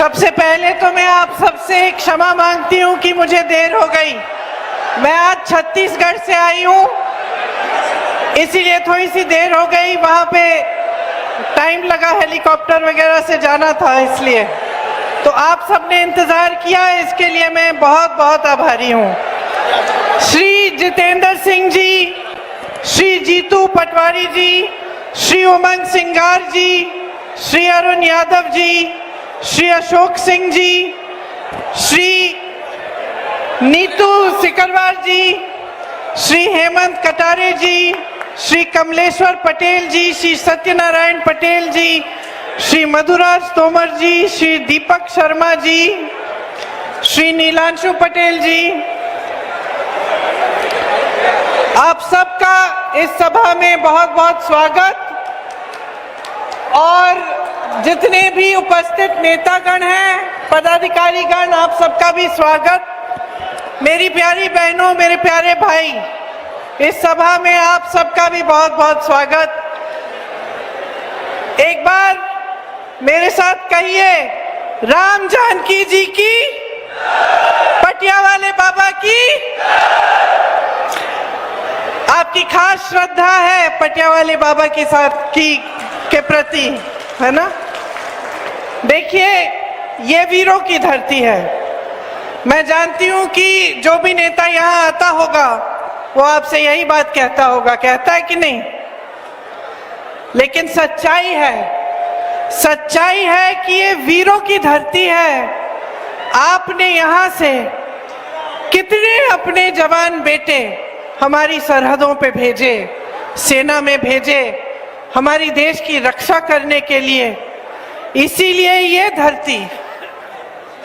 सबसे पहले तो मैं आप सबसे क्षमा मांगती हूं कि मुझे देर हो गई। मैं आज छत्तीसगढ़ से आई हूं, इसीलिए थोड़ी सी देर हो गई। वहां पे टाइम लगा, हेलीकॉप्टर वगैरह से जाना था, इसलिए तो आप सबने इंतजार किया, इसके लिए मैं बहुत बहुत आभारी हूं। श्री जितेंद्र सिंह जी, श्री जीतू पटवारी जी, श्री उमंग सिंगार जी, श्री अरुण यादव जी, श्री अशोक सिंह जी, श्री नीतू सिकरवार जी, श्री हेमंत कटारे जी, श्री कमलेश्वर पटेल जी, श्री सत्यनारायण पटेल जी, श्री मधुराज तोमर जी, श्री दीपक शर्मा जी, श्री नीलांशु पटेल जी, आप सबका इस सभा में बहुत बहुत स्वागत। और जितने भी उपस्थित नेतागण हैं, पदाधिकारीगण, आप सबका भी स्वागत। मेरी प्यारी बहनों, मेरे प्यारे भाई, इस सभा में आप सबका भी बहुत बहुत स्वागत। एक बार मेरे साथ कहिए, राम जानकी जी की, पटिया वाले बाबा की। आपकी खास श्रद्धा है पटिया वाले बाबा के साथ के प्रति, है ना? देखिए, ये वीरों की धरती है। मैं जानती हूं कि जो भी नेता यहाँ आता होगा वो आपसे यही बात कहता होगा, कहता है कि नहीं? लेकिन सच्चाई है कि ये वीरों की धरती है। आपने यहाँ से कितने अपने जवान बेटे हमारी सरहदों पे भेजे, सेना में भेजे, हमारी देश की रक्षा करने के लिए। इसीलिए ये धरती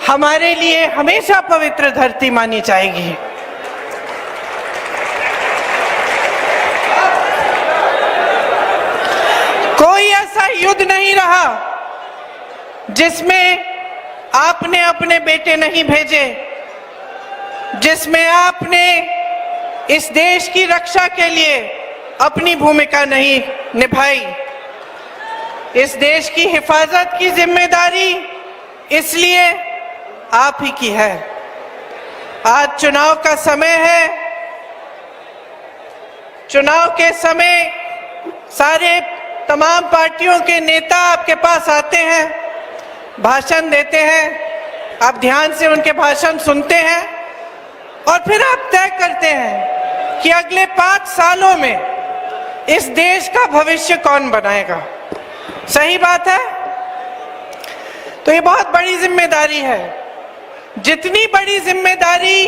हमारे लिए हमेशा पवित्र धरती मानी जाएगी। कोई ऐसा युद्ध नहीं रहा जिसमें आपने अपने बेटे नहीं भेजे, जिसमें आपने इस देश की रक्षा के लिए अपनी भूमिका नहीं निभाई। इस देश की हिफाजत की जिम्मेदारी इसलिए आप ही की है। आज चुनाव का समय है। चुनाव के समय सारे तमाम पार्टियों के नेता आपके पास आते हैं, भाषण देते हैं। आप ध्यान से उनके भाषण सुनते हैं और फिर आप तय करते हैं कि अगले 5 सालों में इस देश का भविष्य कौन बनाएगा। सही बात है? तो ये बहुत बड़ी जिम्मेदारी है। जितनी बड़ी जिम्मेदारी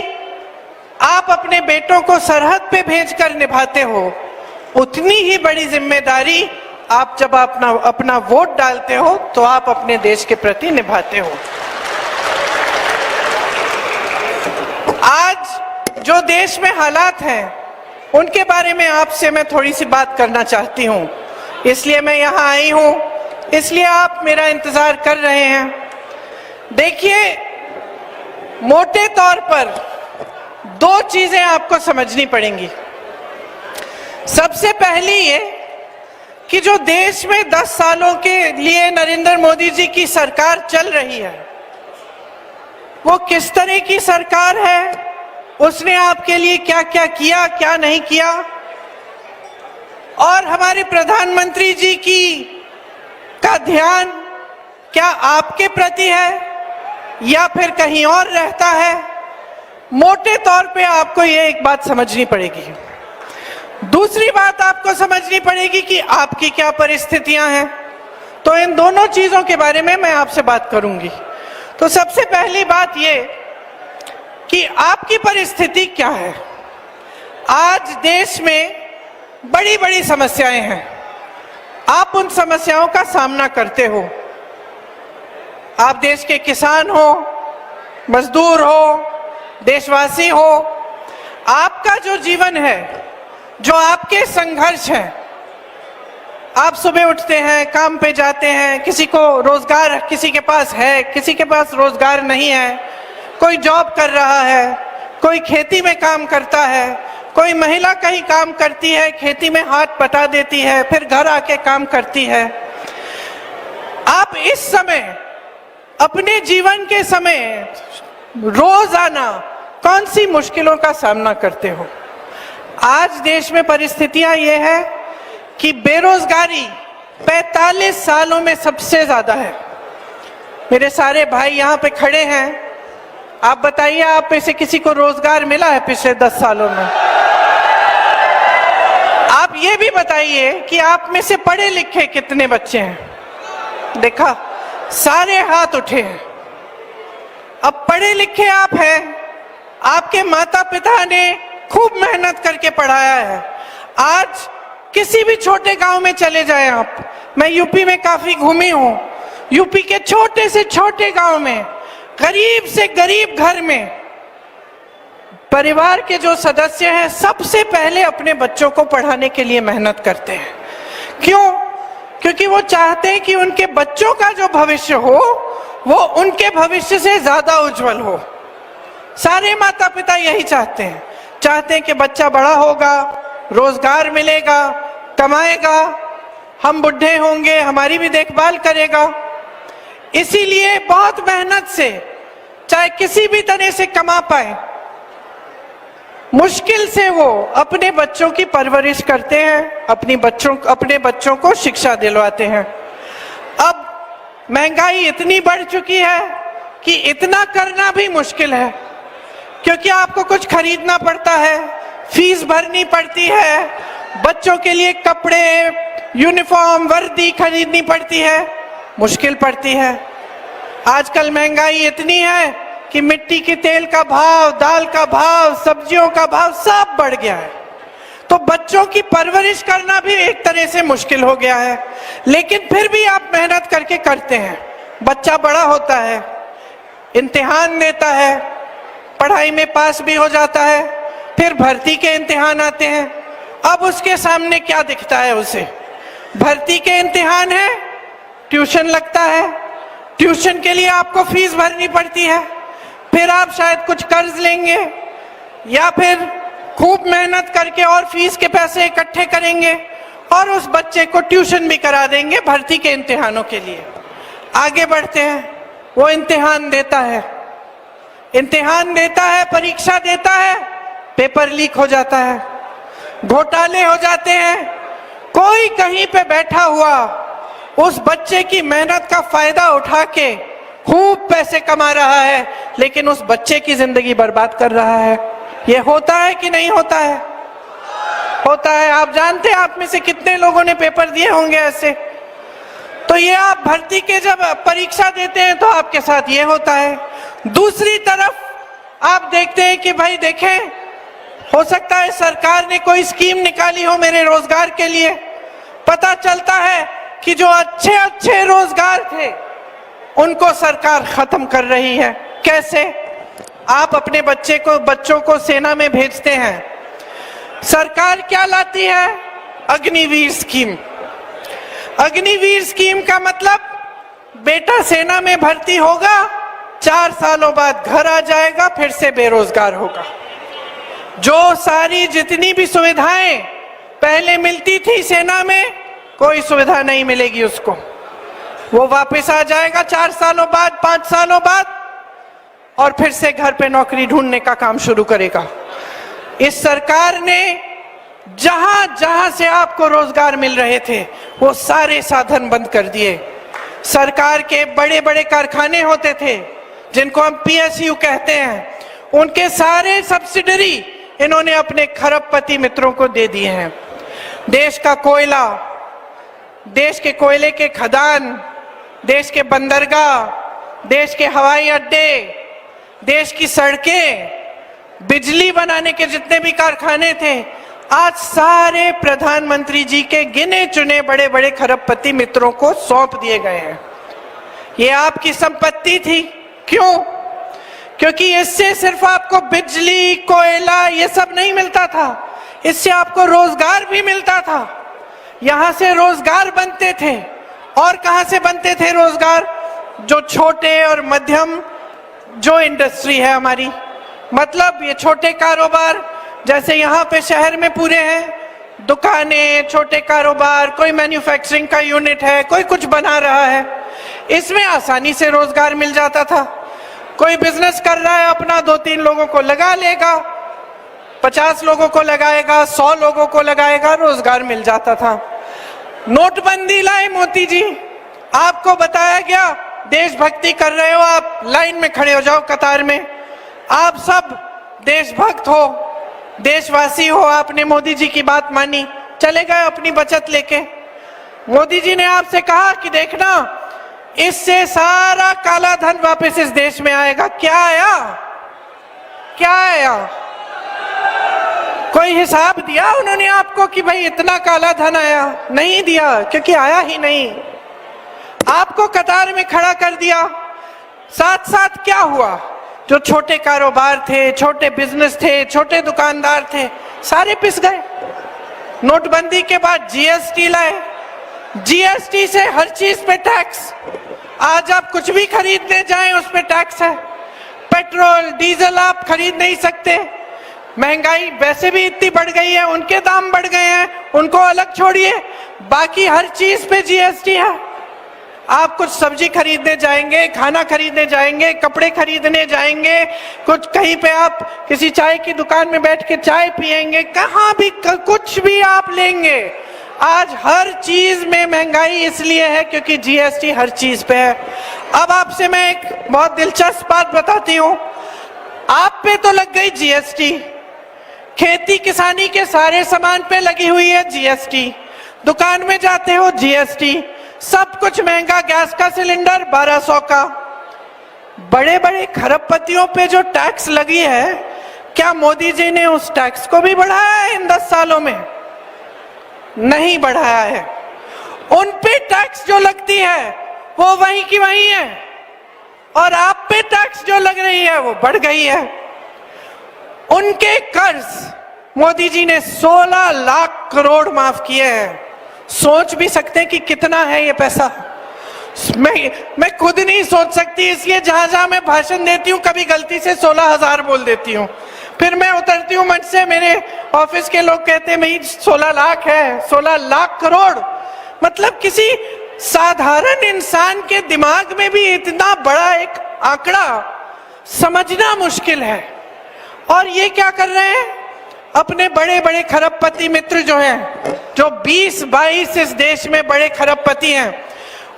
आप अपने बेटों को सरहद पे भेजकर निभाते हो, उतनी ही बड़ी जिम्मेदारी आप जब अपना वोट डालते हो तो आप अपने देश के प्रति निभाते हो। आज जो देश में हालात हैं उनके बारे में आपसे मैं थोड़ी सी बात करना चाहती हूं, इसलिए मैं यहां आई हूं, इसलिए आप मेरा इंतजार कर रहे हैं। देखिए, मोटे तौर पर 2 चीजें आपको समझनी पड़ेंगी। सबसे पहली ये कि जो देश में 10 सालों के लिए नरेंद्र मोदी जी की सरकार चल रही है, वो किस तरह की सरकार है, उसने आपके लिए क्या क्या किया, क्या नहीं किया। और हमारे प्रधानमंत्री जी का ध्यान क्या आपके प्रति है या फिर कहीं और रहता है। मोटे तौर पे आपको ये एक बात समझनी पड़ेगी। दूसरी बात आपको समझनी पड़ेगी कि आपकी क्या परिस्थितियां हैं। तो इन दोनों चीजों के बारे में मैं आपसे बात करूंगी। तो सबसे पहली बात ये कि आपकी परिस्थिति क्या है। आज देश में बड़ी बड़ी समस्याएं हैं, आप उन समस्याओं का सामना करते हो। आप देश के किसान हो, मजदूर हो, देशवासी हो, आपका जो जीवन है, जो आपके संघर्ष हैं, आप सुबह उठते हैं, काम पे जाते हैं, किसी को रोजगार किसी के पास है, किसी के पास रोजगार नहीं है, कोई जॉब कर रहा है, कोई खेती में काम करता है, कोई महिला कहीं काम करती है, खेती में हाथ बटा देती है, फिर घर आके काम करती है। आप इस समय अपने जीवन के समय रोजाना कौन सी मुश्किलों का सामना करते हो। आज देश में परिस्थितियां ये है कि बेरोजगारी 45 सालों में सबसे ज्यादा है। मेरे सारे भाई यहाँ पे खड़े हैं, आप बताइए आप में से किसी को रोजगार मिला है पिछले 10 सालों में? आप ये भी बताइए कि आप में से पढ़े लिखे कितने बच्चे हैं? देखा, सारे हाथ उठे हैं। अब पढ़े लिखे आप हैं, आपके माता पिता ने खूब मेहनत करके पढ़ाया है। आज किसी भी छोटे गांव में चले जाएं आप, मैं यूपी में काफी घूमी हूं, यूपी के छोटे से छोटे गांव में गरीब से गरीब घर में परिवार के जो सदस्य हैं सबसे पहले अपने बच्चों को पढ़ाने के लिए मेहनत करते हैं। क्यों? क्योंकि वो चाहते हैं कि उनके बच्चों का जो भविष्य हो वो उनके भविष्य से ज्यादा उज्जवल हो। सारे माता पिता यही चाहते हैं कि बच्चा बड़ा होगा, रोजगार मिलेगा, कमाएगा, हम बुढ़े होंगे, हमारी भी देखभाल करेगा। इसीलिए बहुत मेहनत से, चाहे किसी भी तरह से कमा पाए, मुश्किल से वो अपने बच्चों की परवरिश करते हैं, अपने बच्चों को शिक्षा दिलवाते हैं। अब महंगाई इतनी बढ़ चुकी है कि इतना करना भी मुश्किल है, क्योंकि आपको कुछ खरीदना पड़ता है, फीस भरनी पड़ती है, बच्चों के लिए कपड़े, यूनिफॉर्म, वर्दी खरीदनी पड़ती है, मुश्किल पड़ती है। आजकल महंगाई इतनी है कि मिट्टी के तेल का भाव, दाल का भाव, सब्जियों का भाव सब बढ़ गया है। तो बच्चों की परवरिश करना भी एक तरह से मुश्किल हो गया है, लेकिन फिर भी आप मेहनत करके करते हैं। बच्चा बड़ा होता है, इम्तिहान देता है, पढ़ाई में पास भी हो जाता है, फिर भर्ती के इम्तिहान आते हैं। अब उसके सामने क्या दिखता है उसे? भर्ती के इम्तिहान है, ट्यूशन लगता है, ट्यूशन के लिए आपको फीस भरनी पड़ती है, फिर आप शायद कुछ कर्ज लेंगे या फिर खूब मेहनत करके और फीस के पैसे इकट्ठे करेंगे और उस बच्चे को ट्यूशन भी करा देंगे भर्ती के इम्तिहानों के लिए। आगे बढ़ते हैं, वो इम्तिहान देता है, परीक्षा देता है, पेपर लीक हो जाता है, घोटाले हो जाते हैं। कोई कहीं पे बैठा हुआ उस बच्चे की मेहनत का फायदा उठा के खूब पैसे कमा रहा है, लेकिन उस बच्चे की जिंदगी बर्बाद कर रहा है। ये होता है कि नहीं होता है? होता है। आप जानते हैं आप में से कितने लोगों ने पेपर दिए होंगे ऐसे। तो ये आप भर्ती के जब परीक्षा देते हैं तो आपके साथ ये होता है। दूसरी तरफ आप देखते हैं कि भाई देखें, हो सकता है सरकार ने कोई स्कीम निकाली हो मेरे रोजगार के लिए। पता चलता है कि जो अच्छे अच्छे रोजगार थे उनको सरकार खत्म कर रही है। कैसे? आप अपने बच्चों को सेना में भेजते हैं, सरकार क्या लाती है? अग्निवीर स्कीम। अग्निवीर स्कीम का मतलब बेटा सेना में भर्ती होगा, 4 सालों बाद घर आ जाएगा, फिर से बेरोजगार होगा। जो सारी जितनी भी सुविधाएं पहले मिलती थी सेना में, कोई सुविधा नहीं मिलेगी उसको। वो वापस आ जाएगा 4 सालों बाद, 5 सालों बाद, और फिर से घर पे नौकरी ढूंढने का काम शुरू करेगा। इस सरकार ने जहां जहां से आपको रोजगार मिल रहे थे वो सारे साधन बंद कर दिए। सरकार के बड़े बड़े कारखाने होते थे जिनको हम PSU कहते हैं, उनके सारे सब्सिडरी इन्होंने अपने खरबपति मित्रों को दे दिए हैं। देश का कोयला, देश के कोयले के खदान, देश के बंदरगाह, देश के हवाई अड्डे, देश की सड़कें, बिजली बनाने के जितने भी कारखाने थे, आज सारे प्रधानमंत्री जी के गिने चुने बड़े बड़े खरबपति मित्रों को सौंप दिए गए हैं। ये आपकी संपत्ति थी। क्यों? क्योंकि इससे सिर्फ आपको बिजली, कोयला ये सब नहीं मिलता था, इससे आपको रोजगार भी मिलता था। यहां से रोजगार बनते थे। और कहां से बनते थे रोजगार? जो छोटे और मध्यम जो इंडस्ट्री है हमारी, मतलब ये छोटे कारोबार, जैसे यहाँ पे शहर में पूरे हैं दुकानें, छोटे कारोबार, कोई मैन्युफैक्चरिंग का यूनिट है, कोई कुछ बना रहा है, इसमें आसानी से रोजगार मिल जाता था। कोई बिजनेस कर रहा है अपना, 2-3 लोगों को लगा लेगा, 50 लोगों को लगाएगा, 100 लोगों को लगाएगा, रोजगार मिल जाता था। नोटबंदी लाए मोदी जी, आपको बताया गया देशभक्ति कर रहे हो आप, लाइन में खड़े हो जाओ कतार में, आप सब देशभक्त हो, देशवासी हो, आपने मोदी जी की बात मानी, चले गए अपनी बचत लेके। मोदी जी ने आपसे कहा कि देखना इससे सारा काला धन वापस इस देश में आएगा। क्या आया? क्या आया? कोई हिसाब दिया उन्होंने आपको कि भाई इतना काला धन आया? नहीं दिया, क्योंकि आया ही नहीं। आपको कतार में खड़ा कर दिया। साथ साथ क्या हुआ? जो छोटे कारोबार थे, छोटे बिजनेस थे, छोटे दुकानदार थे, सारे पिस गए। नोटबंदी के बाद जीएसटी लाए, जीएसटी से हर चीज पे टैक्स। आज आप कुछ भी खरीदने जाएं उस पे टैक्स है। पेट्रोल डीजल आप खरीद नहीं सकते। महंगाई वैसे भी इतनी बढ़ गई है, उनके दाम बढ़ गए हैं, उनको अलग छोड़िए, बाकी हर चीज पे जीएसटी है। आप कुछ सब्जी खरीदने जाएंगे, खाना खरीदने जाएंगे, कपड़े खरीदने जाएंगे, कुछ कहीं पे आप किसी चाय की दुकान में बैठ के चाय पिएंगे, कहाँ भी कुछ भी आप लेंगे, आज हर चीज में महंगाई इसलिए है क्योंकि जीएसटी हर चीज पे है। अब आपसे मैं एक बहुत दिलचस्प बात बताती हूँ। आप पे तो लग गई जीएसटी, खेती किसानी के सारे सामान पे लगी हुई है जीएसटी, दुकान में जाते हो जीएसटी, सब कुछ महंगा, गैस का सिलेंडर 1200 का। बड़े बड़े खरबपतियों पे जो टैक्स लगी है, क्या मोदी जी ने उस टैक्स को भी बढ़ाया है इन 10 सालों में? नहीं बढ़ाया है। उन पे टैक्स जो लगती है वो वहीं की वहीं है, और आप पे टैक्स जो लग रही है वो बढ़ गई है। उनके कर्ज मोदी जी ने 16 लाख करोड़ माफ किए हैं। सोच भी सकते हैं कि कितना है ये पैसा? मैं खुद नहीं सोच सकती, इसलिए जहां जहां मैं भाषण देती हूँ कभी गलती से 16,000 बोल देती हूँ, फिर मैं उतरती हूँ मंच से, मेरे ऑफिस के लोग कहते हैं भाई 16 लाख है, 16 लाख करोड़। मतलब किसी साधारण इंसान के दिमाग में भी इतना बड़ा एक आंकड़ा समझना मुश्किल है। और ये क्या कर रहे हैं? अपने बड़े बड़े खरबपति मित्र जो हैं, जो 20-22 इस देश में बड़े खरबपति हैं,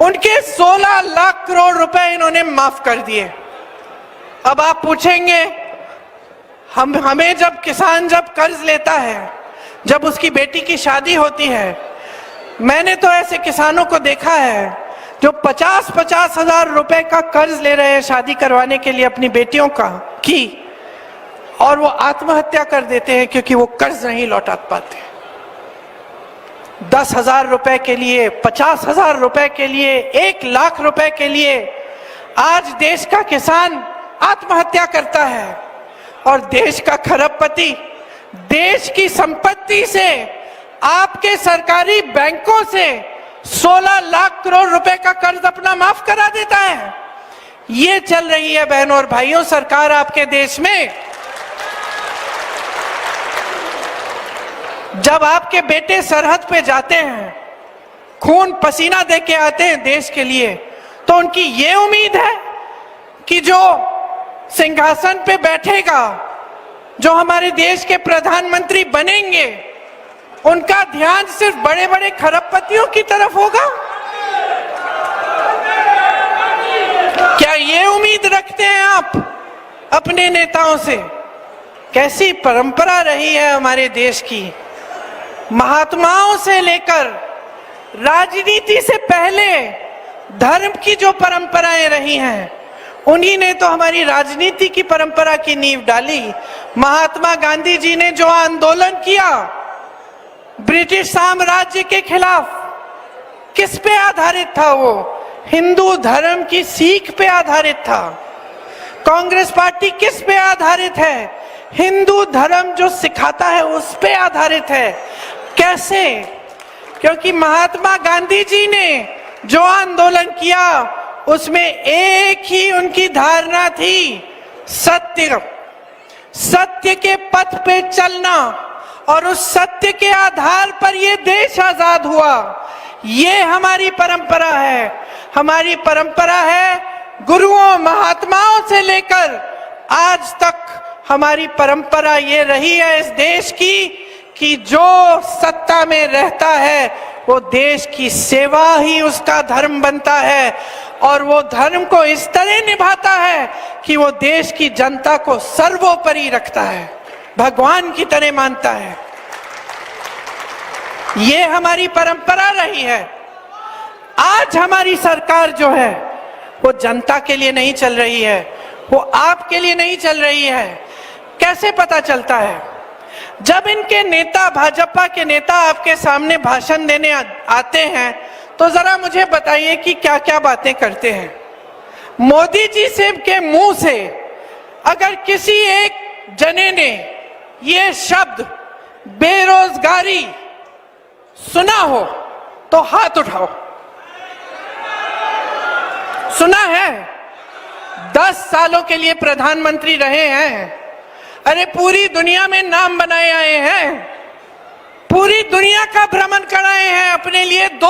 उनके 16 लाख करोड़ रुपए इन्होंने माफ कर दिए। अब आप पूछेंगे, हमें जब किसान जब कर्ज लेता है, जब उसकी बेटी की शादी होती है, मैंने तो ऐसे किसानों को देखा है जो 50-50 हजार रुपए का कर्ज ले रहे हैं शादी करवाने के लिए अपनी बेटियों का की, और वो आत्महत्या कर देते हैं क्योंकि वो कर्ज नहीं लौटा पाते। 10,000 रुपए के लिए, 50,000 रुपए के लिए, 1 लाख रुपए के लिए आज देश का किसान आत्महत्या करता है, और देश का खरबपति देश की संपत्ति से, आपके सरकारी बैंकों से 16 लाख करोड़ रुपए का कर्ज अपना माफ करा देता है। ये चल रही है बहनों और भाइयों सरकार आपके देश में। जब आपके बेटे सरहद पे जाते हैं, खून पसीना दे के आते हैं देश के लिए, तो उनकी ये उम्मीद है कि जो सिंहासन पे बैठेगा, जो हमारे देश के प्रधानमंत्री बनेंगे, उनका ध्यान सिर्फ बड़े बड़े खरबपतियों की तरफ होगा? क्या ये उम्मीद रखते हैं आप अपने नेताओं से? कैसी परंपरा रही है हमारे देश की, महात्माओं से लेकर राजनीति से पहले धर्म की जो परंपराएं रही हैं, उन्हीं ने तो हमारी राजनीति की परंपरा की नींव डाली। महात्मा गांधी जी ने जो आंदोलन किया ब्रिटिश साम्राज्य के खिलाफ, किस पे आधारित था? वो हिंदू धर्म की सीख पे आधारित था। कांग्रेस पार्टी किस पे आधारित है? हिंदू धर्म जो सिखाता है उस पे आधारित है। कैसे? क्योंकि महात्मा गांधी जी ने जो आंदोलन किया उसमें एक ही उनकी धारणा थी, सत्य, सत्य के पथ पे चलना, और उस सत्य के आधार पर ये देश आजाद हुआ। ये हमारी परंपरा है। हमारी परंपरा है, गुरुओं महात्माओं से लेकर आज तक हमारी परंपरा ये रही है इस देश की कि जो सत्ता में रहता है वो देश की सेवा ही उसका धर्म बनता है और वो धर्म को इस तरह निभाता है कि वो देश की जनता को सर्वोपरि रखता है, भगवान की तरह मानता है। ये हमारी परंपरा रही है। आज हमारी सरकार जो है वो जनता के लिए नहीं चल रही है, वो आपके लिए नहीं चल रही है। कैसे पता चलता है? जब इनके नेता, भाजपा के नेता आपके सामने भाषण देने आते हैं तो जरा मुझे बताइए कि क्या क्या बातें करते हैं। मोदी जी से के मुंह से अगर किसी एक जने ने ये शब्द बेरोजगारी सुना हो तो हाथ उठाओ। सुना है? 10 सालों के लिए प्रधानमंत्री रहे हैं। अरे पूरी दुनिया में नाम बनाए आए हैं, पूरी दुनिया का भ्रमण कराए हैं, अपने लिए 2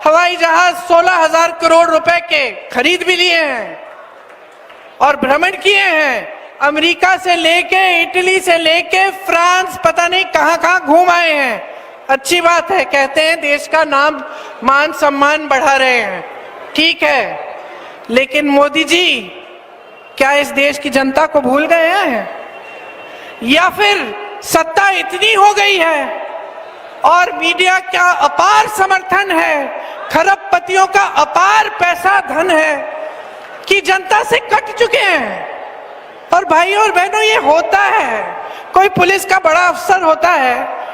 हवाई जहाज 16,000 करोड़ रुपए के खरीद भी लिए हैं और भ्रमण किए हैं। अमेरिका से लेके, इटली से लेके फ्रांस, पता नहीं कहां कहां घूम आए हैं। अच्छी बात है, कहते हैं देश का नाम, मान सम्मान बढ़ा रहे हैं, ठीक है। लेकिन मोदी जी क्या इस देश की जनता को भूल गए हैं या फिर सत्ता इतनी हो गई है और मीडिया का अपार समर्थन है, खरबपतियों का अपार पैसा धन है कि जनता से कट चुके हैं। और भाइयों और बहनों, ये होता है। कोई पुलिस का बड़ा अफसर होता है,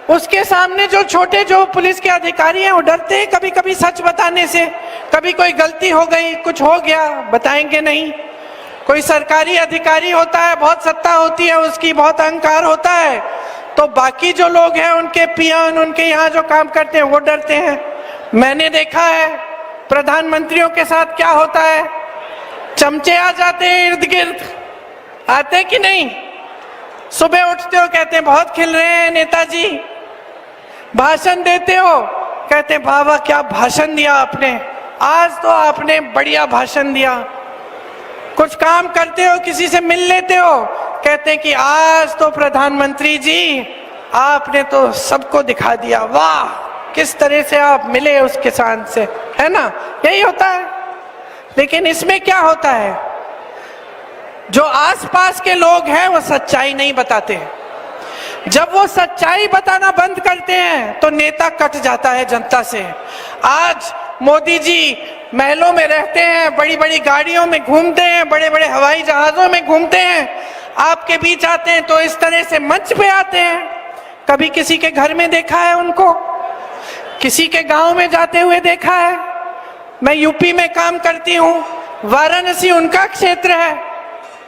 उसके सामने जो छोटे जो पुलिस के अधिकारी हैं वो डरते हैं कभी कभी सच बताने से। कभी कोई गलती हो गई, कुछ हो गया, बताएंगे नहीं। कोई सरकारी अधिकारी होता है, बहुत सत्ता होती है उसकी, बहुत अहंकार होता है, तो बाकी जो लोग हैं उनके पियान, उनके यहाँ जो काम करते हैं वो डरते हैं। मैंने देखा है प्रधानमंत्रियों के साथ क्या होता है, चमचे आ जाते हैं इर्द गिर्द, आते कि नहीं? सुबह उठते हो कहते हैं बहुत खिल रहे हैं नेताजी, भाषण देते हो कहते हैं बाबा क्या भाषण दिया आपने, आज तो आपने बढ़िया भाषण दिया। कुछ काम करते हो, किसी से मिल लेते हो, कहते हैं कि आज तो प्रधानमंत्री जी आपने तो सबको दिखा दिया, वाह किस तरह से आप मिले उस किसान से, है ना? यही होता है। लेकिन इसमें क्या होता है, जो आसपास के लोग हैं वो सच्चाई नहीं बताते हैं। जब वो सच्चाई बताना बंद करते हैं तो नेता कट जाता है जनता से। आज मोदी जी महलों में रहते हैं, बड़ी बड़ी गाड़ियों में घूमते हैं, बड़े बड़े हवाई जहाजों में घूमते हैं, आपके बीच आते हैं तो इस तरह से मंच पे आते हैं। कभी किसी के घर में देखा है उनको? किसी के गांव में जाते हुए देखा है? मैं यूपी में काम करती हूँ, वाराणसी उनका क्षेत्र है,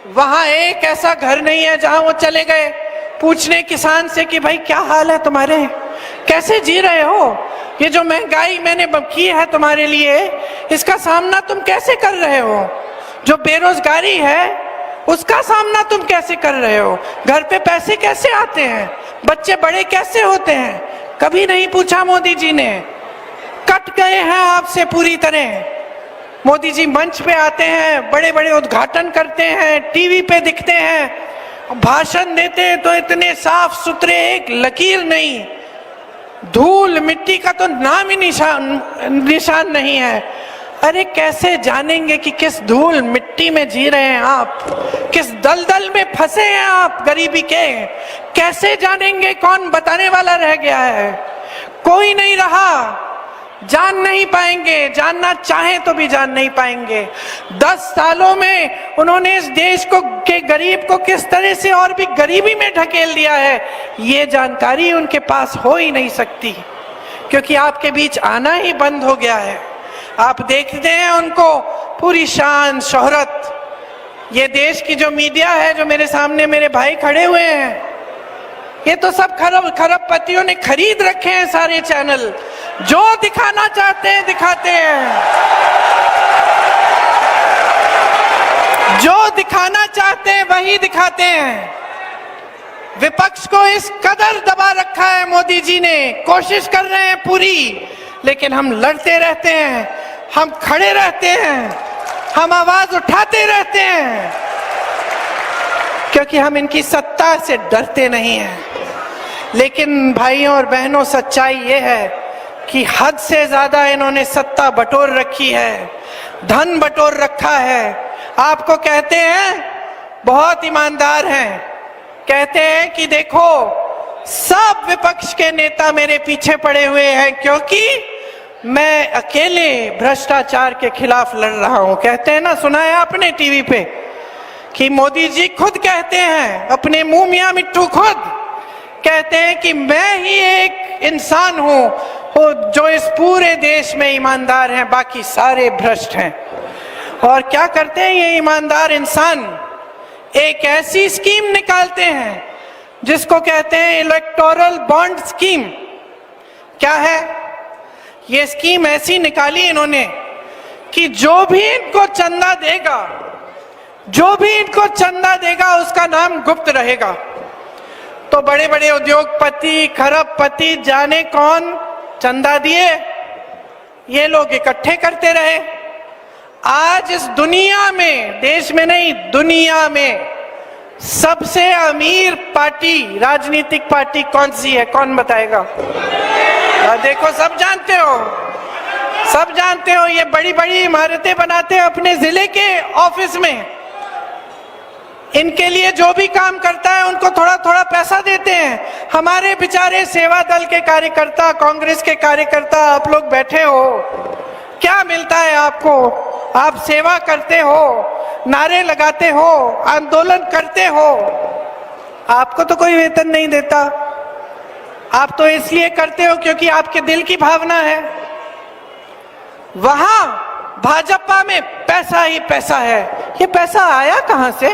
वहां एक ऐसा घर नहीं है जहां वो चले गए पूछने किसान से कि भाई क्या हाल है तुम्हारे, कैसे जी रहे हो, ये जो महंगाई मैंने की है तुम्हारे लिए, इसका सामना तुम कैसे कर रहे हो, जो बेरोजगारी है उसका सामना तुम कैसे कर रहे हो, घर पे पैसे कैसे आते हैं, बच्चे बड़े कैसे होते हैं, कभी नहीं पूछा मोदी जी ने। कट गए हैं आपसे पूरी तरह। मोदी जी मंच पे आते हैं, बड़े बड़े उद्घाटन करते हैं, टीवी पे दिखते हैं, भाषण देते हैं तो इतने साफ सुथरे, एक लकीर नहीं, धूल मिट्टी का तो नाम ही निशान नहीं है। अरे कैसे जानेंगे कि किस धूल मिट्टी में जी रहे हैं आप, किस दलदल में फंसे हैं आप गरीबी के? कैसे जानेंगे? कौन बताने वाला रह गया है? कोई नहीं रहा। जान नहीं पाएंगे, जानना चाहे तो भी जान नहीं पाएंगे। 10 सालों में उन्होंने इस देश को के गरीब को किस तरह से और भी गरीबी में ढकेल दिया है, ये जानकारी उनके पास हो ही नहीं सकती, क्योंकि आपके बीच आना ही बंद हो गया है। आप देखते हैं उनको पूरी शान शोहरत, ये देश की जो मीडिया है, जो मेरे सामने मेरे भाई खड़े हुए हैं, ये तो सब खरबपतियों ने खरीद रखे हैं सारे चैनल, जो दिखाना चाहते हैं दिखाते हैं, जो दिखाना चाहते हैं वही दिखाते हैं। विपक्ष को इस कदर दबा रखा है मोदी जी ने, कोशिश कर रहे हैं पूरी, लेकिन हम लड़ते रहते हैं। हम खड़े रहते हैं, हम आवाज उठाते रहते हैं, क्योंकि हम इनकी सत्ता से डरते नहीं हैं। लेकिन भाइयों और बहनों, सच्चाई ये है कि हद से ज्यादा इन्होंने सत्ता बटोर रखी है, धन बटोर रखा है। आपको कहते हैं बहुत ईमानदार हैं, कहते हैं कि देखो सब विपक्ष के नेता मेरे पीछे पड़े हुए हैं क्योंकि मैं अकेले भ्रष्टाचार के खिलाफ लड़ रहा हूं। कहते हैं ना, सुना है आपने टीवी पे कि मोदी जी खुद कहते हैं, अपने मुंह मियां मिट्टू खुद कहते हैं कि मैं ही एक इंसान हूं जो इस पूरे देश में ईमानदार हैं, बाकी सारे भ्रष्ट हैं। और क्या करते हैं ये ईमानदार इंसान? एक ऐसी स्कीम निकालते हैं जिसको कहते हैं इलेक्टोरल बॉन्ड स्कीम। क्या है ये स्कीम? ऐसी निकाली इन्होंने कि जो भी इनको चंदा देगा, जो भी इनको चंदा देगा उसका नाम गुप्त रहेगा। तो बड़े बड़े उद्योगपति, खरबपति, जाने कौन चंदा दिए, ये लोग इकट्ठे करते रहे। आज इस दुनिया में, देश में नहीं दुनिया में सबसे अमीर पार्टी, राजनीतिक पार्टी कौन सी है? कौन बताएगा? देखो, सब जानते हो, सब जानते हो। ये बड़ी बड़ी इमारतें बनाते हैं अपने जिले के ऑफिस में। इनके लिए जो भी काम करता है उनको थोड़ा थोड़ा पैसा देते हैं। हमारे बेचारे सेवा दल के कार्यकर्ता, कांग्रेस के कार्यकर्ता, आप लोग बैठे हो, क्या मिलता है आपको? आप सेवा करते हो, नारे लगाते हो, आंदोलन करते हो, आपको तो कोई वेतन नहीं देता। आप तो इसलिए करते हो क्योंकि आपके दिल की भावना है। वहां भाजपा में पैसा ही पैसा है। ये पैसा आया कहां से?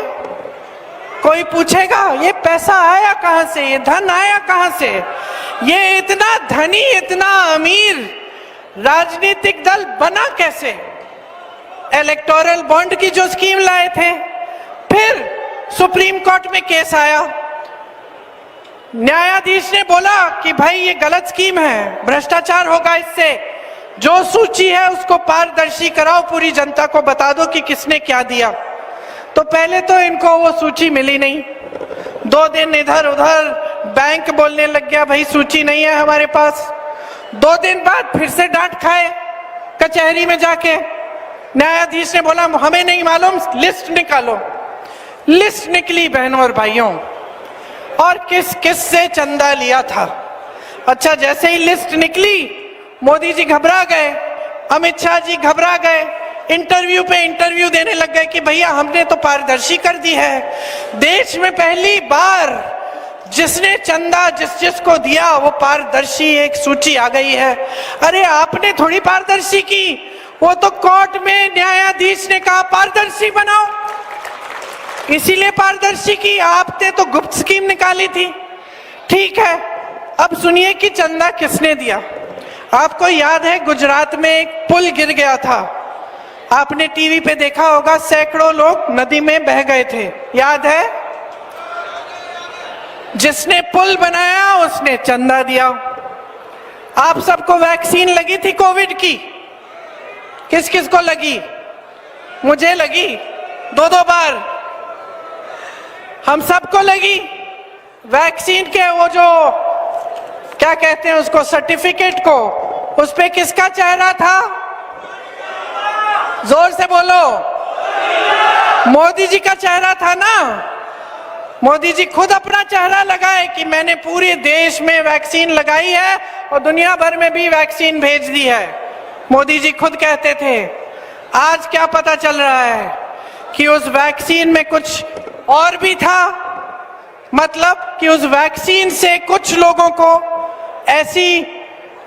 कोई पूछेगा ये पैसा आया कहां से, ये धन आया कहां से? ये इतना धनी, इतना अमीर राजनीतिक दल बना कैसे? इलेक्टोरल बॉन्ड की जो स्कीम लाए थे, फिर सुप्रीम कोर्ट में केस आया, न्यायाधीश ने बोला कि भाई ये गलत स्कीम है, भ्रष्टाचार होगा इससे, जो सूची है उसको पारदर्शी कराओ, पूरी जनता को बता दो कि किसने क्या दिया। तो पहले तो इनको वो सूची मिली नहीं, 2 दिन इधर उधर बैंक बोलने लग गया भाई सूची नहीं है हमारे पास। 2 दिन बाद फिर से डांट खाए कचहरी में जाके। न्यायाधीश ने बोला हमें नहीं मालूम, लिस्ट निकालो। लिस्ट निकली बहनों और भाइयों, और किस किस से चंदा लिया था। अच्छा, जैसे ही लिस्ट निकली मोदी जी घबरा गए, अमित शाह जी घबरा गए, इंटरव्यू पे इंटरव्यू देने लग गए कि भैया हमने तो पारदर्शी कर दी है। देश में पहली बार जिसने चंदा जिस जिसको दिया वो पारदर्शी एक सूची आ गई है। अरे आपने थोड़ी पारदर्शी की, वो तो कोर्ट में न्यायाधीश ने कहा पारदर्शी बनाओ, इसीलिए पारदर्शी की। आपने तो गुप्त स्कीम निकाली थी। ठीक है, अब सुनिए कि चंदा किसने दिया। आपको याद है गुजरात में एक पुल गिर गया था, आपने टीवी पे देखा होगा, सैकड़ों लोग नदी में बह गए थे, याद है? जिसने पुल बनाया उसने चंदा दिया। आप सबको वैक्सीन लगी थी कोविड की, किस किस को लगी? मुझे लगी 2-2 बार, हम सबको लगी। वैक्सीन के वो जो क्या कहते हैं उसको, सर्टिफिकेट को, उस पे किसका चेहरा था? जोर से बोलो, मोदी जी का चेहरा था ना। मोदी जी खुद अपना चेहरा लगाए कि मैंने पूरे देश में वैक्सीन लगाई है और दुनिया भर में भी वैक्सीन भेज दी है, मोदी जी खुद कहते थे। आज क्या पता चल रहा है कि उस वैक्सीन में कुछ और भी था, मतलब कि उस वैक्सीन से कुछ लोगों को ऐसी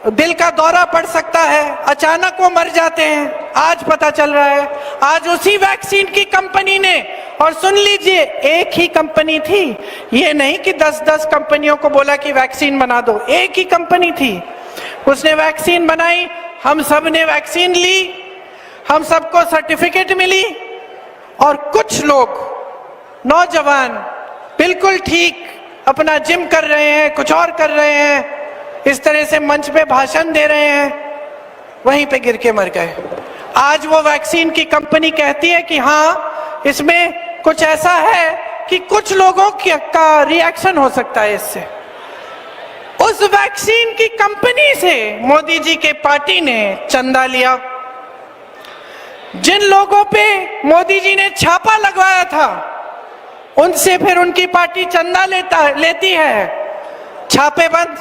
दिल का दौरा पड़ सकता है, अचानक वो मर जाते हैं। आज पता चल रहा है, आज उसी वैक्सीन की कंपनी ने, और सुन लीजिए एक ही कंपनी थी, ये नहीं कि 10-10 कंपनियों को बोला कि वैक्सीन बना दो, एक ही कंपनी थी, उसने वैक्सीन बनाई, हम सब ने वैक्सीन ली, हम सबको सर्टिफिकेट मिली, और कुछ लोग नौजवान बिल्कुल ठीक अपना जिम कर रहे हैं, कुछ और कर रहे हैं, इस तरह से मंच पे भाषण दे रहे हैं, वहीं पे गिर के मर गए। आज वो वैक्सीन की कंपनी कहती है कि हाँ इसमें कुछ ऐसा है कि कुछ लोगों का रिएक्शन हो सकता है इससे। उस वैक्सीन की कंपनी से मोदी जी के पार्टी ने चंदा लिया। जिन लोगों पे मोदी जी ने छापा लगवाया था उनसे फिर उनकी पार्टी चंदा लेती है, छापे बंद।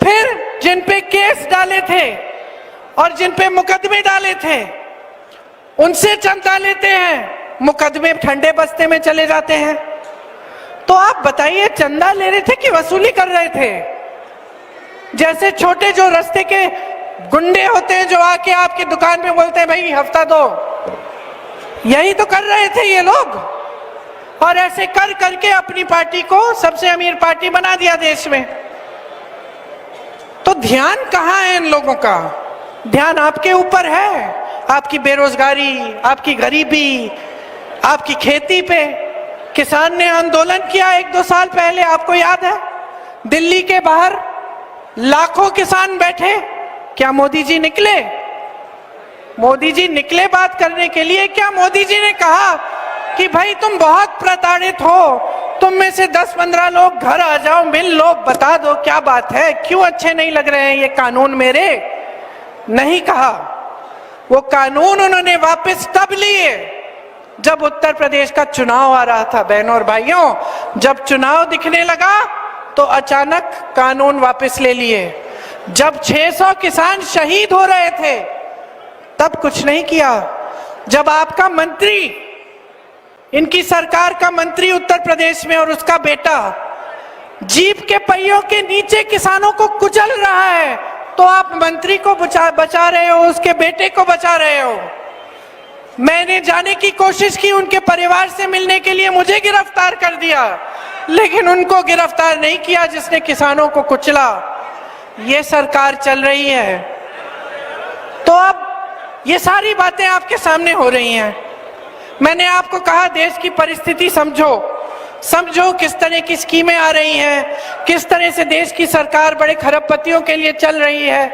फिर जिन पे केस डाले थे और जिन पे मुकदमे डाले थे उनसे चंदा लेते हैं, मुकदमे ठंडे बस्ते में चले जाते हैं। तो आप बताइए, चंदा ले रहे थे कि वसूली कर रहे थे? जैसे छोटे जो रास्ते के गुंडे होते हैं जो आके आपकी दुकान पे बोलते हैं भाई हफ्ता दो, यही तो कर रहे थे ये लोग। और ऐसे कर करके अपनी पार्टी को सबसे अमीर पार्टी बना दिया देश में। तो ध्यान कहां है इन लोगों का? ध्यान आपके ऊपर है, आपकी बेरोजगारी, आपकी गरीबी, आपकी खेती पे। किसान ने आंदोलन किया 1-2 साल पहले, आपको याद है? दिल्ली के बाहर लाखों किसान बैठे। क्या मोदी जी निकले? मोदी जी निकले बात करने के लिए? क्या मोदी जी ने कहा कि भाई तुम बहुत प्रताड़ित हो, तुम में से 10-15 लोग घर आ जाओ, मिल लो, बता दो क्या बात है, क्यों अच्छे नहीं लग रहे हैं ये कानून मेरे? नहीं कहा। वो कानून उन्होंने वापस तब लिए जब उत्तर प्रदेश का चुनाव आ रहा था। बहनों और भाइयों, जब चुनाव दिखने लगा तो अचानक कानून वापस ले लिए। जब 600 किसान शहीद हो रहे थे तब कुछ नहीं किया। जब आपका मंत्री, इनकी सरकार का मंत्री उत्तर प्रदेश में और उसका बेटा जीप के पहियों के नीचे किसानों को कुचल रहा है, तो आप मंत्री को बचा रहे हो, उसके बेटे को बचा रहे हो। मैंने जाने की कोशिश की, उनके परिवार से मिलने के लिए मुझे गिरफ्तार कर दिया, लेकिन उनको गिरफ्तार नहीं किया जिसने किसानों को कुचला। ये सरकार चल रही है। तो अब ये सारी बातें आपके सामने हो रही हैं। मैंने आपको कहा देश की परिस्थिति समझो किस तरह की स्कीमें आ रही हैं, किस तरह से देश की सरकार बड़े खरबपतियों के लिए चल रही है,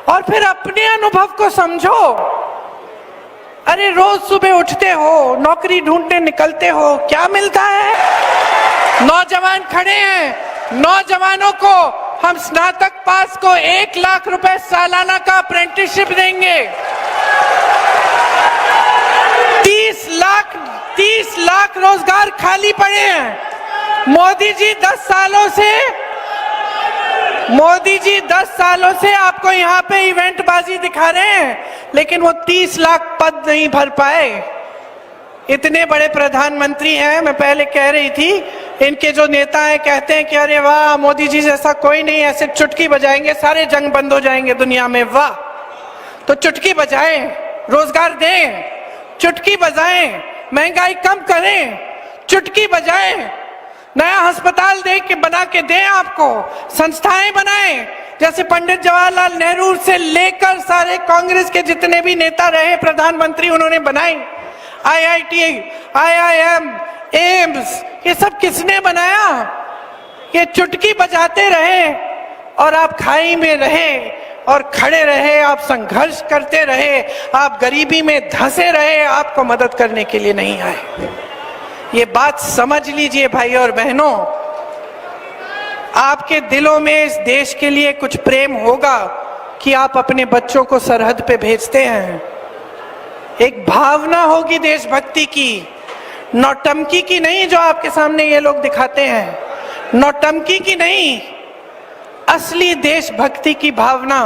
और फिर अपने अनुभव को समझो। अरे रोज सुबह उठते हो, नौकरी ढूंढने निकलते हो, क्या मिलता है? नौजवान खड़े हैं, नौजवानों को हम स्नातक पास को 1 लाख रुपए सालाना का अप्रेंटिसशिप देंगे। 30 लाख रोजगार खाली पड़े हैं। मोदी जी 10 सालों से आपको यहाँ पे इवेंट बाजी दिखा रहे हैं, लेकिन वो 30 लाख पद नहीं भर पाए। इतने बड़े प्रधानमंत्री हैं। मैं पहले कह रही थी, इनके जो नेता हैं कहते हैं कि अरे वाह मोदी जी जैसा कोई नहीं, ऐसे चुटकी बजाएंगे सारे जंग बंद हो जाएंगे दुनिया में। वाह, तो चुटकी बजाएं, रोजगार दें, चुटकी बजाएं, महंगाई कम करें, चुटकी बजाएं, नया अस्पताल बना के दें, आपको संस्थाएं बनाएं। जैसे पंडित जवाहरलाल नेहरू से लेकर सारे कांग्रेस के जितने भी नेता रहे प्रधानमंत्री, उन्होंने बनाई। IIT, IIM, एम्स, ये सब किसने बनाया? ये चुटकी बजाते रहे और आप खाई में रहे और खड़े रहे, आप संघर्ष करते रहे, आप गरीबी में धंसे रहे, आपको मदद करने के लिए नहीं आए। ये बात समझ लीजिए भाई और बहनों। आपके दिलों में इस देश के लिए कुछ प्रेम होगा कि आप अपने बच्चों को सरहद पे भेजते हैं। एक भावना होगी देशभक्ति की, नौटंकी की नहीं जो आपके सामने ये लोग दिखाते हैं, नौटंकी की नहीं, असली देशभक्ति की भावना।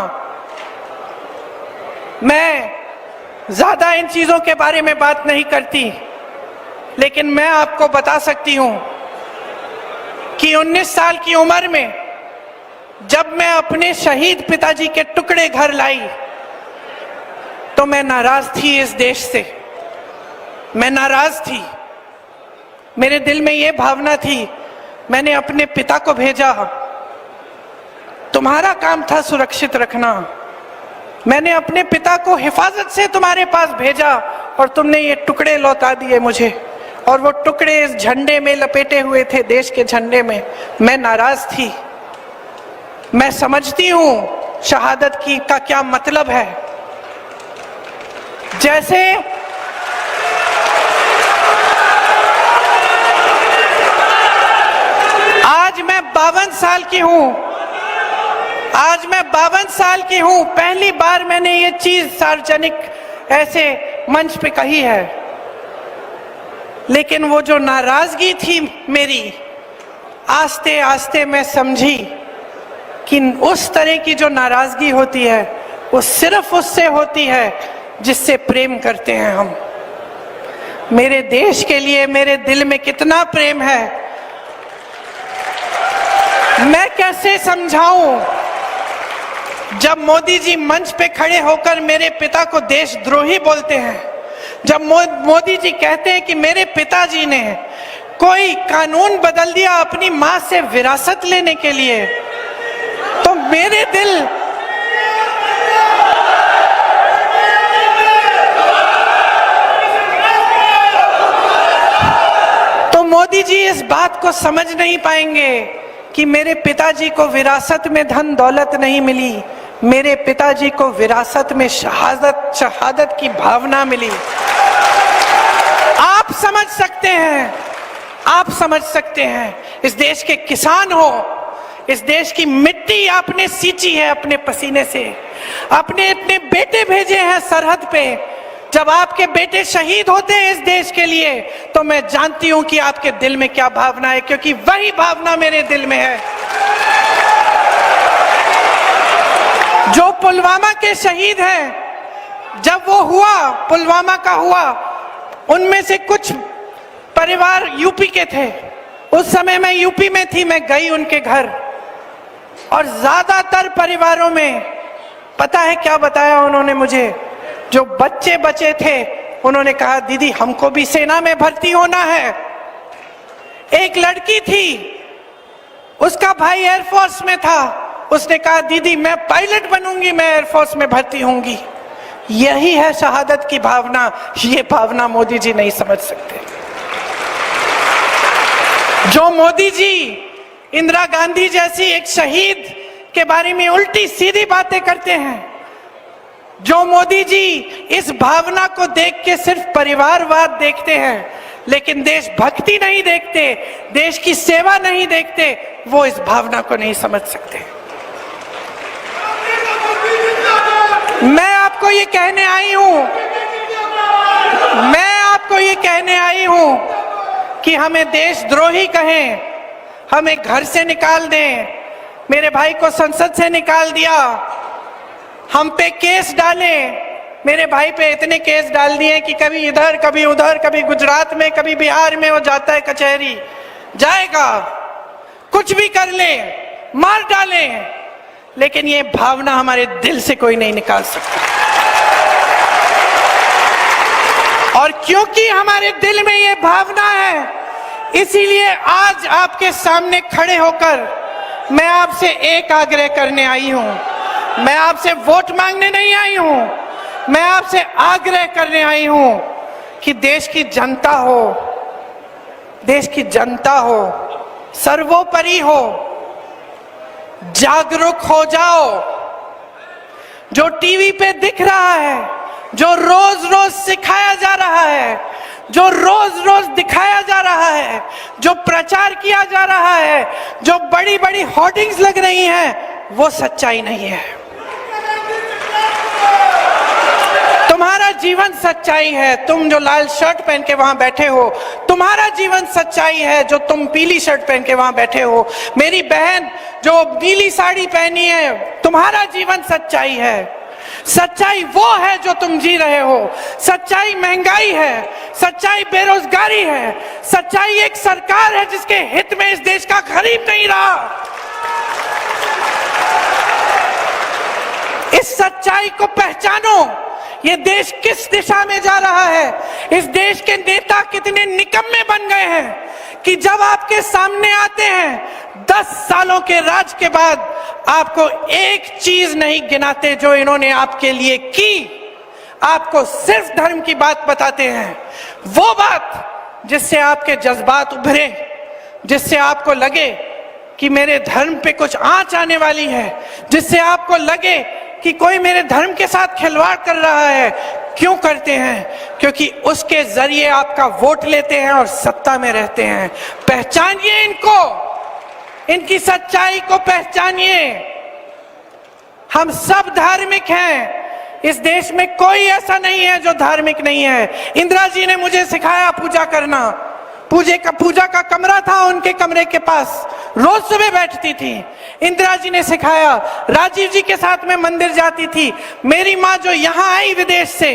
मैं ज्यादा इन चीजों के बारे में बात नहीं करती, लेकिन मैं आपको बता सकती हूं कि 19 साल की उम्र में जब मैं अपने शहीद पिताजी के टुकड़े घर लाई तो मैं नाराज थी इस देश से। मैं नाराज थी, मेरे दिल में ये भावना थी। मैंने अपने पिता को भेजा, तुम्हारा काम था सुरक्षित रखना। मैंने अपने पिता को हिफाजत से तुम्हारे पास भेजा और तुमने ये टुकड़े लौटा दिए मुझे, और वो टुकड़े इस झंडे में लपेटे हुए थे, देश के झंडे में। मैं नाराज थी। मैं समझती हूं शहादत का क्या मतलब है। जैसे आज मैं 52 साल की हूं, आज मैं 52 साल की हूं, पहली बार मैंने ये चीज सार्वजनिक ऐसे मंच पे कही है। लेकिन वो जो नाराजगी थी मेरी, आस्ते आस्ते मैं समझी कि उस तरह की जो नाराजगी होती है वो सिर्फ उससे होती है जिससे प्रेम करते हैं हम। मेरे देश के लिए मेरे दिल में कितना प्रेम है, मैं कैसे समझाऊं। जब मोदी जी मंच पे खड़े होकर मेरे पिता को देशद्रोही बोलते हैं, जब मोदी जी कहते हैं कि मेरे पिताजी ने कोई कानून बदल दिया अपनी मां से विरासत लेने के लिए, तो मेरे दिल तो मोदी जी इस बात को समझ नहीं पाएंगे कि मेरे पिताजी को विरासत में धन दौलत नहीं मिली, मेरे पिताजी को विरासत में शहादत की भावना मिली। आप समझ सकते हैं, आप समझ सकते हैं। इस देश के किसान हो, इस देश की मिट्टी आपने सींची है अपने पसीने से, अपने इतने बेटे भेजे हैं सरहद पे। जब आपके बेटे शहीद होते हैं इस देश के लिए, तो मैं जानती हूं कि आपके दिल में क्या भावना है, क्योंकि वही भावना मेरे दिल में है। जो पुलवामा के शहीद हैं, जब वो हुआ, पुलवामा का हुआ, उनमें से कुछ परिवार यूपी के थे। उस समय मैं यूपी में थी, मैं गई उनके घर, और ज्यादातर परिवारों में पता है क्या बताया उन्होंने मुझे? जो बच्चे बचे थे उन्होंने कहा दीदी हमको भी सेना में भर्ती होना है। एक लड़की थी, उसका भाई एयरफोर्स में था, उसने कहा दीदी मैं पायलट बनूंगी, मैं एयरफोर्स में भर्ती होंगी। यही है शहादत की भावना। ये भावना मोदी जी नहीं समझ सकते। जो मोदी जी इंदिरा गांधी जैसी एक शहीद के बारे में उल्टी सीधी बातें करते हैं, जो मोदी जी इस भावना को देख के सिर्फ परिवारवाद देखते हैं लेकिन देशभक्ति नहीं देखते, देश की सेवा नहीं देखते, वो इस भावना को नहीं समझ सकते। मैं आपको ये कहने आई हूं, मैं आपको ये कहने आई हूं कि हमें देशद्रोही कहें, हमें घर से निकाल दें, मेरे भाई को संसद से निकाल दिया, हम पे केस डाले, मेरे भाई पे इतने केस डाल दिए कि कभी इधर कभी उधर, कभी गुजरात में कभी बिहार में वो जाता है कचहरी, जाएगा, कुछ भी कर ले, मार डाले, लेकिन ये भावना हमारे दिल से कोई नहीं निकाल सकता। और क्योंकि हमारे दिल में ये भावना है, इसीलिए आज आपके सामने खड़े होकर मैं आपसे एक आग्रह करने आई हूं। मैं आपसे वोट मांगने नहीं आई हूं, मैं आपसे आग्रह करने आई हूं कि देश की जनता हो, देश की जनता हो, सर्वोपरि हो, जागरूक हो जाओ। जो टीवी पे दिख रहा है, जो रोज रोज सिखाया जा रहा है, जो रोज रोज दिखाया जा रहा है, जो प्रचार किया जा रहा है, जो बड़ी बड़ी होर्डिंग्स लग रही हैं, वो सच्चाई नहीं है। तुम्हारा जीवन सच्चाई है। तुम जो लाल शर्ट पहन के वहां बैठे हो, तुम्हारा जीवन सच्चाई है। जो तुम पीली शर्ट पहन के वहां बैठे हो, मेरी बहन जो नीली साड़ी पहनी है, तुम्हारा जीवन सच्चाई है। सच्चाई वो है जो तुम जी रहे हो। सच्चाई महंगाई है, सच्चाई बेरोजगारी है, सच्चाई एक सरकार है जिसके हित में इस देश का गरीब नहीं रहा। इस सच्चाई को पहचानो। ये देश किस दिशा में जा रहा है, इस देश के नेता कितने निकम्मे बन गए हैं कि जब आपके सामने आते हैं 10 सालों के राज के बाद आपको एक चीज नहीं गिनाते जो इन्होंने आपके लिए की। आपको सिर्फ धर्म की बात बताते हैं, वो बात जिससे आपके जज्बात उभरे, जिससे आपको लगे कि मेरे धर्म पे कुछ आंच आने वाली है, जिससे आपको लगे कि कोई मेरे धर्म के साथ खिलवाड़ कर रहा है, क्यों करते हैं? क्योंकि उसके जरिए आपका वोट लेते हैं और सत्ता में रहते हैं। पहचानिए इनको, इनकी सच्चाई को पहचानिए। हम सब धार्मिक हैं, इस देश में कोई ऐसा नहीं है जो धार्मिक नहीं है। इंदिरा जी ने मुझे सिखाया पूजा करना, पूजा का कमरा था उनके कमरे के पास, रोज सुबह बैठती थी। इंदिरा जी ने सिखाया, राजीव जी के साथ में मंदिर जाती थी। मेरी माँ जो यहाँ आई विदेश से,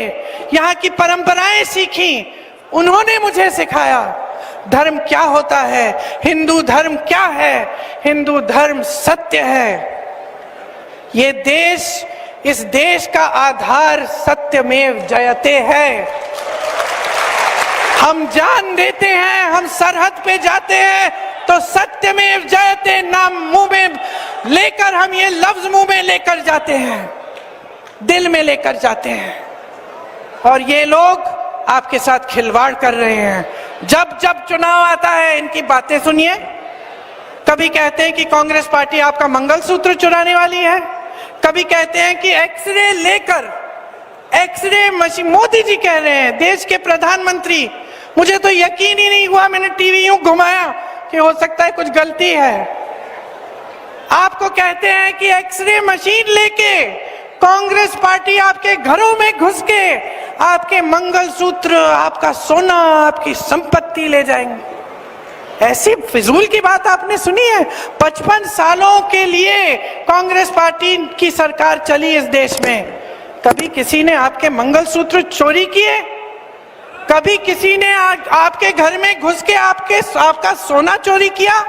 यहाँ की परंपराएं सीखी, उन्होंने मुझे सिखाया धर्म क्या होता है, हिंदू धर्म क्या है। हिंदू धर्म सत्य है। ये देश, इस देश का आधार सत्यमेव जयते है। हम जान देते हैं, हम सरहद पे जाते हैं तो सत्यमेव जयते नाम मुंह में लेकर, हम ये लफ्ज मुंह में लेकर जाते हैं, दिल में लेकर जाते हैं। और ये लोग आपके साथ खिलवाड़ कर रहे हैं। जब जब चुनाव आता है इनकी बातें सुनिए। कभी कहते हैं कि कांग्रेस पार्टी आपका मंगलसूत्र चुराने वाली है, कभी कहते हैं कि एक्सरे लेकर, एक्सरे मशीन, मोदी जी कह रहे हैं, देश के प्रधानमंत्री। मुझे तो यकीन ही नहीं हुआ, मैंने टीवी यूं घुमाया कि हो सकता है कुछ गलती है। आपको कहते हैं कि एक्सरे मशीन लेके कांग्रेस पार्टी आपके घरों में घुस के आपके मंगलसूत्र, आपका सोना, आपकी संपत्ति ले जाएंगे। ऐसी फिजूल की बात आपने सुनी है? 55 सालों के लिए कांग्रेस पार्टी की सरकार चली इस देश में। कभी किसी ने आपके मंगलसूत्र चोरी किए? कभी किसी ने आपके घर में घुस के आपका सोना चोरी किया?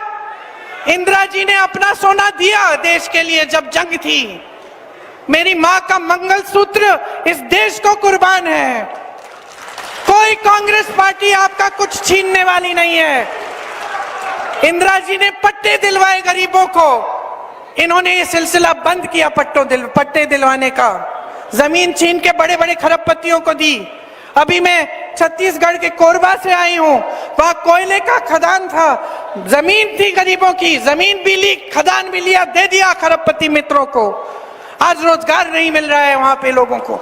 इंदिरा जी ने अपना सोना दिया देश के लिए जब जंग थी। मेरी मां का मंगलसूत्र इस देश को कुर्बान है। कोई कांग्रेस पार्टी आपका कुछ छीनने वाली नहीं है। इंदिरा जी ने पट्टे दिलवाए गरीबों को, इन्होंने ये सिलसिला बंद किया पट्टे दिलवाने का। जमीन छीन के बड़े बड़े खरबपतियों को दी। अभी मैं छत्तीसगढ़ के कोरबा से आई हूं, वहां कोयले का खदान था, जमीन थी गरीबों की, जमीन भी ली, खदान भी लिया, दे दिया खरबपति मित्रों को। आज रोजगार नहीं मिल रहा है वहां पे लोगों को।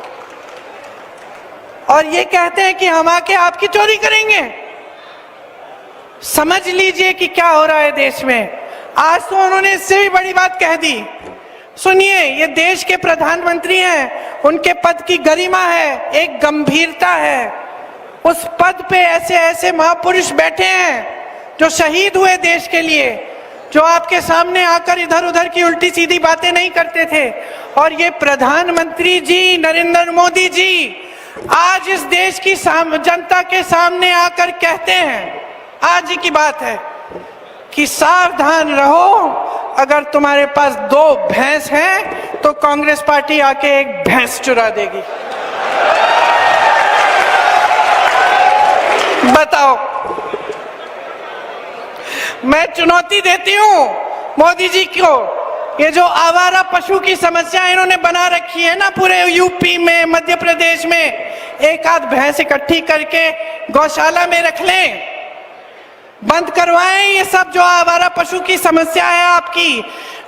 और ये कहते हैं कि हम आके आपकी चोरी करेंगे। समझ लीजिए कि क्या हो रहा है देश में। आज तो उन्होंने इससे भी बड़ी बात कह दी। सुनिए, ये देश के प्रधानमंत्री हैं, उनके पद की गरिमा है, एक गंभीरता है। उस पद पे ऐसे ऐसे महापुरुष बैठे हैं जो शहीद हुए देश के लिए, जो आपके सामने आकर इधर उधर की उल्टी सीधी बातें नहीं करते थे। और ये प्रधानमंत्री जी नरेंद्र मोदी जी आज इस देश की जनता के सामने आकर कहते हैं, आज ही की बात है, कि सावधान रहो, अगर तुम्हारे पास 2 भैंस हैं तो कांग्रेस पार्टी आके एक भैंस चुरा देगी। बताओ। मैं चुनौती देती हूं मोदी जी को। ये जो आवारा पशु की समस्या इन्होंने बना रखी है ना, पूरे यूपी में, मध्य प्रदेश में, एक आध भैंस इकट्ठी करके गौशाला में रख लें, बंद करवाएं ये सब जो आवारा पशु की समस्या है आपकी।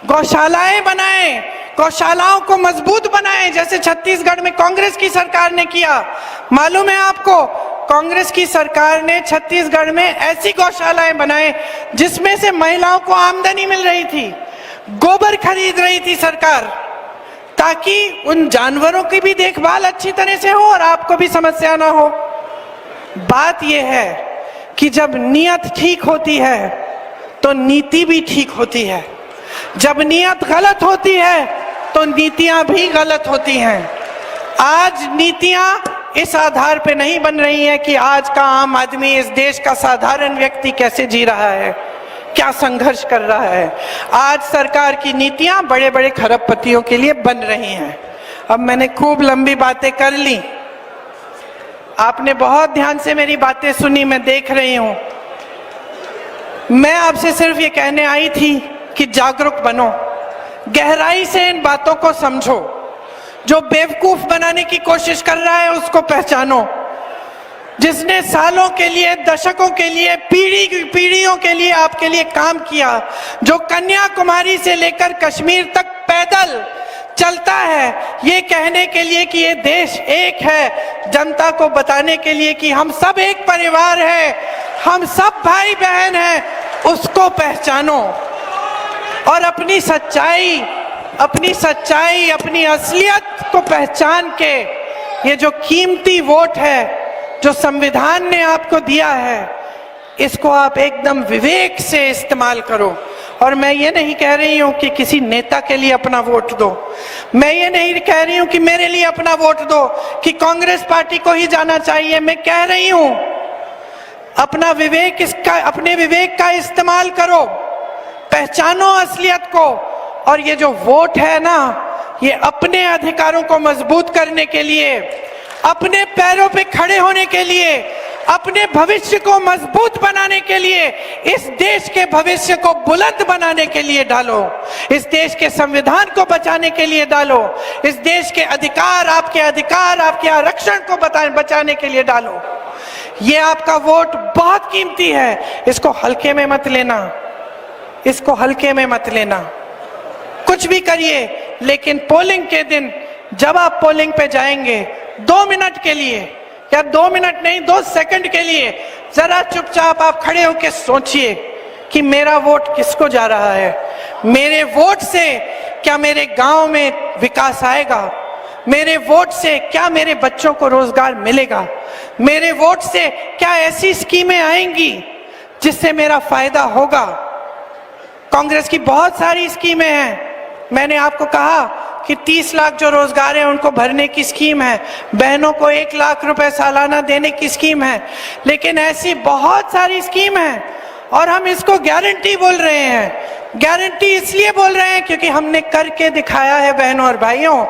गौशालाएं बनाएं, गौशालाओं को मजबूत बनाएं, जैसे छत्तीसगढ़ में कांग्रेस की सरकार ने किया। मालूम है आपको, कांग्रेस की सरकार ने छत्तीसगढ़ में ऐसी गौशालाएं बनाए जिसमें से महिलाओं को आमदनी मिल रही थी, गोबर खरीद रही थी सरकार, ताकि उन जानवरों की भी देखभाल अच्छी तरह से हो और आपको भी समस्या ना हो। बात यह है कि जब नीयत ठीक होती है तो नीति भी ठीक होती है। जब नीयत गलत होती है तो नीतियां भी गलत होती हैं। आज नीतियां इस आधार पे नहीं बन रही हैं कि आज का आम आदमी, इस देश का साधारण व्यक्ति कैसे जी रहा है, क्या संघर्ष कर रहा है। आज सरकार की नीतियां बड़े बड़े खरबपतियों के लिए बन रही हैं। अब मैंने खूब लंबी बातें कर ली, आपने बहुत ध्यान से मेरी बातें सुनी, मैं देख रही हूं। मैं आपसे सिर्फ ये कहने आई थी कि जागरूक बनो, गहराई से इन बातों को समझो। जो बेवकूफ बनाने की कोशिश कर रहा है उसको पहचानो। जिसने सालों के लिए, दशकों के लिए, पीढ़ियों के लिए आपके लिए काम किया, जो कन्याकुमारी से लेकर कश्मीर तक पैदल चलता है ये कहने के लिए कि ये देश एक है, जनता को बताने के लिए कि हम सब एक परिवार है, हम सब भाई बहन हैं, उसको पहचानो और अपनी सच्चाई, अपनी असलियत को पहचान के ये जो कीमती वोट है जो संविधान ने आपको दिया है, इसको आप एकदम विवेक से इस्तेमाल करो। और मैं ये नहीं कह रही हूं कि किसी नेता के लिए अपना वोट दो, मैं ये नहीं कह रही हूं कि मेरे लिए अपना वोट दो, कि कांग्रेस पार्टी को ही जाना चाहिए। मैं कह रही हूं अपने विवेक का इस्तेमाल करो, पहचानो असलियत को। और ये जो वोट है ना, ये अपने अधिकारों को मजबूत करने के लिए, अपने पैरों पे खड़े होने के लिए, अपने भविष्य को मजबूत बनाने के लिए, इस देश के भविष्य को बुलंद बनाने के लिए डालो, इस देश के संविधान को बचाने के लिए डालो, इस देश के अधिकार, आपके आरक्षण को बचाने के लिए डालो। ये आपका वोट बहुत कीमती है, इसको हल्के में मत लेना, इसको हल्के में मत लेना। कुछ भी करिए, लेकिन पोलिंग के दिन जब आप पोलिंग पे जाएंगे, 2 मिनट के लिए, या 2 मिनट नहीं, 2 सेकंड के लिए जरा चुपचाप आप खड़े होकर सोचिए कि मेरा वोट किसको जा रहा है। मेरे वोट से क्या मेरे गांव में विकास आएगा? मेरे वोट से क्या मेरे बच्चों को रोजगार मिलेगा? मेरे वोट से क्या ऐसी स्कीमें आएंगी जिससे मेरा फायदा होगा? कांग्रेस की बहुत सारी स्कीमें हैं। मैंने आपको कहा कि 30 लाख जो रोजगार है उनको भरने की स्कीम है, बहनों को 1 लाख रुपए सालाना देने की स्कीम है, लेकिन ऐसी बहुत सारी स्कीम है। और हम इसको गारंटी बोल रहे हैं। गारंटी इसलिए बोल रहे हैं क्योंकि हमने करके दिखाया है बहनों और भाइयों।